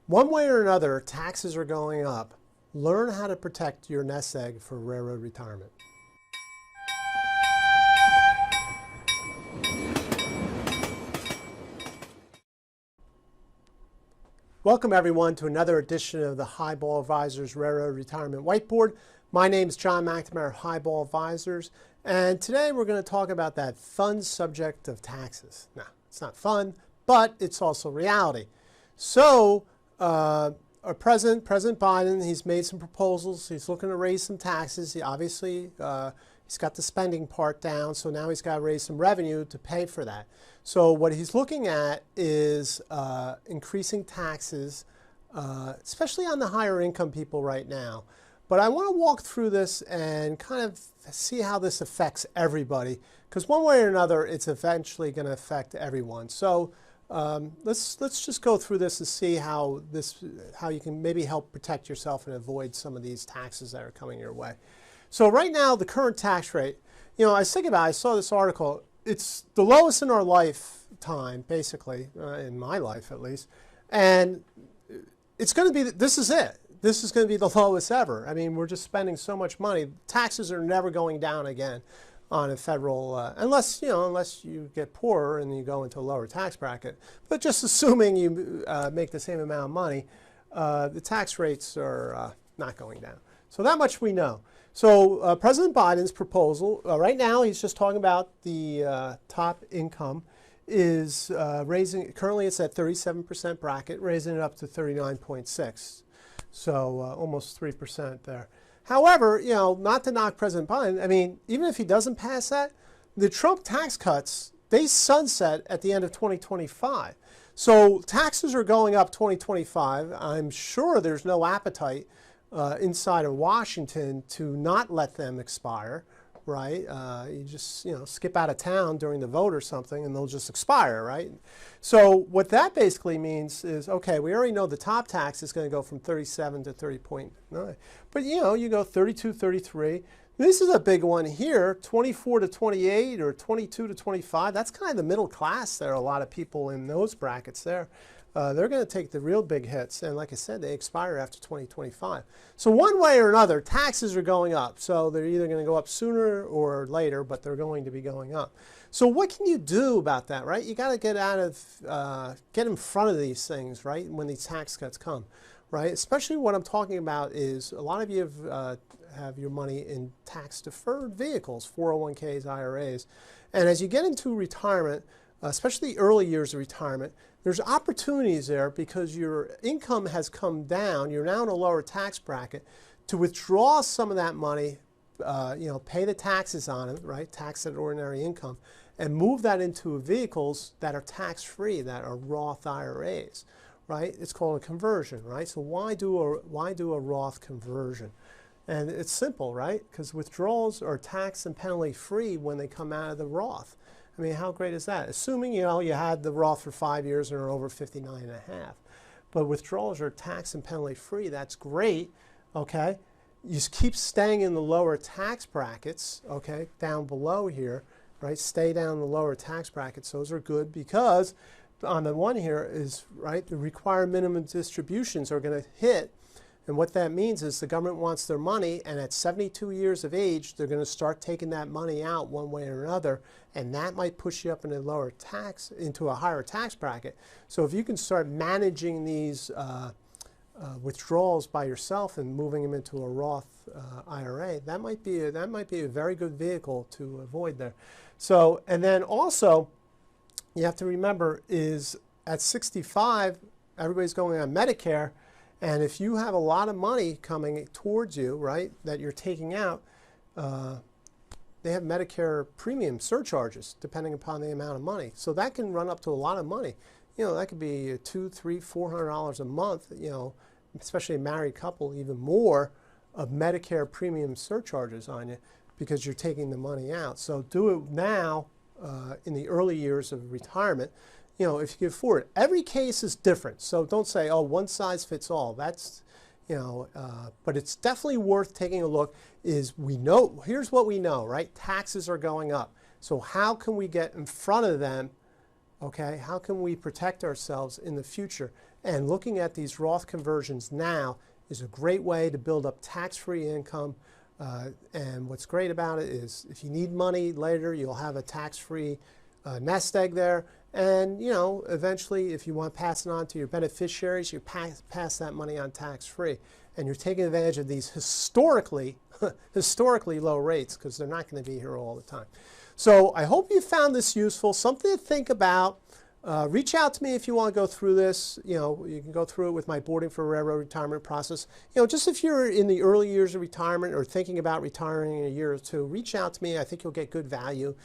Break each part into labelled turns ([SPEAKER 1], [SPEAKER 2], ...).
[SPEAKER 1] One way or another, taxes are going up. Learn how to protect your nest egg for railroad retirement. Welcome everyone to another edition of the Highball Advisors Railroad Retirement Whiteboard. My name is John McNamara of Highball Advisors, and today we're going to talk about that fun subject of taxes. Now, it's not fun, but it's also reality. So, our President Biden, he's made some proposals. He's looking to raise some taxes. He's got the spending part down, so now he's got to raise some revenue to pay for that. So what he's looking at is increasing taxes, especially on the higher income people right now. But I want to walk through this and kind of see how this affects everybody, because one way or another, it's eventually going to affect everyone. So let's just go through this and see how you can maybe help protect yourself and avoid some of these taxes that are coming your way. So right now, the current tax rate, I was thinking about it, I saw this article, it's the lowest in our lifetime, basically, in my life at least, and it's going to be, this is it. This is going to be the lowest ever. I mean, we're just spending so much money. Taxes are never going down again on a federal, unless you get poorer and you go into a lower tax bracket. But just assuming you make the same amount of money, the tax rates are not going down. So that much we know. So President Biden's proposal, right now he's just talking about the top income is raising, currently it's at 37% bracket, raising it up to 39.6. So almost 3% there. However, not to knock President Biden, I mean, even if he doesn't pass that, the Trump tax cuts, they sunset at the end of 2025. So taxes are going up 2025. I'm sure there's no appetite inside of Washington to not let them expire, right? You just, skip out of town during the vote or something and they'll just expire, right? So what that basically means is, okay, we already know the top tax is going to go from 37 to 30.9. But, you go 32, 33. This is a big one here, 24 to 28 or 22 to 25. That's kind of the middle class there. A lot of people in those brackets there. They're going to take the real big hits. And like I said, they expire after 2025. So one way or another, taxes are going up. So they're either going to go up sooner or later, but they're going to be going up. So what can you do about that, right? You got to get in front of these things, right, when these tax cuts come, right? Especially what I'm talking about is a lot of you have your money in tax-deferred vehicles, 401ks, IRAs. And as you get into retirement, especially the early years of retirement, there's opportunities there because your income has come down. You're now in a lower tax bracket to withdraw some of that money, pay the taxes on it, right? Tax at ordinary income, and move that into vehicles that are tax-free, that are Roth IRAs, right? It's called a conversion, right? So why do a Roth conversion? And it's simple, right? Because withdrawals are tax and penalty free when they come out of the Roth. I mean, how great is that? Assuming, you had the Roth for 5 years and are over 59 and a half. But withdrawals are tax and penalty free. That's great, okay? You just keep staying in the lower tax brackets, okay, down below here, right? Stay down in the lower tax brackets. Those are good because on the one here is, right, the required minimum distributions are going to hit. And what that means is the government wants their money, and at 72 years of age, they're going to start taking that money out one way or another, and that might push you up in a lower tax, into a higher tax bracket. So if you can start managing these withdrawals by yourself and moving them into a Roth IRA, that might be a very good vehicle to avoid there. So, and then also, you have to remember is at 65, everybody's going on Medicare. And if you have a lot of money coming towards you, right, that you're taking out, they have Medicare premium surcharges depending upon the amount of money. So that can run up to a lot of money. That could be $200, $300, $400 a month, especially a married couple, even more of Medicare premium surcharges on you because you're taking the money out. So do it now in the early years of retirement. If you can afford it. Every case is different, so don't say, oh, one size fits all. That's, but it's definitely worth taking a look. Here's what we know, right? Taxes are going up. So how can we get in front of them Okay, how can we protect ourselves in the future? And looking at these Roth conversions now is a great way to build up tax-free income. And what's great about it is if you need money later, you'll have a tax-free nest egg there. And you know, eventually, if you want to pass it on to your beneficiaries, you pass that money on tax-free. And you're taking advantage of these historically low rates, because they're not going to be here all the time. So I hope you found this useful, something to think about. Reach out to me if you want to go through this. You know, you can go through it with my Boarding for Railroad Retirement process. You know, just if you're in the early years of retirement or thinking about retiring in a year or two, reach out to me. I think you'll get good value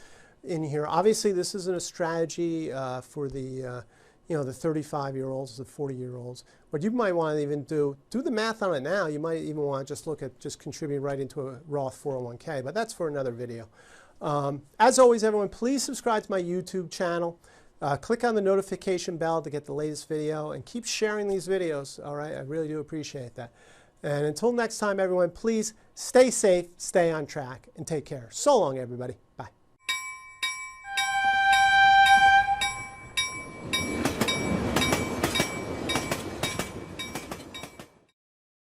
[SPEAKER 1] in here. Obviously, this isn't a strategy for the you know, the 35-year-olds, the 40-year-olds. What you might want to even do the math on it now. You might even want to just look at just contributing right into a Roth 401k, but that's for another video. As always, everyone, please subscribe to my YouTube channel. Click on the notification bell to get the latest video, and keep sharing these videos, all right? I really do appreciate that. And until next time, everyone, please stay safe, stay on track, and take care. So long, everybody. Bye.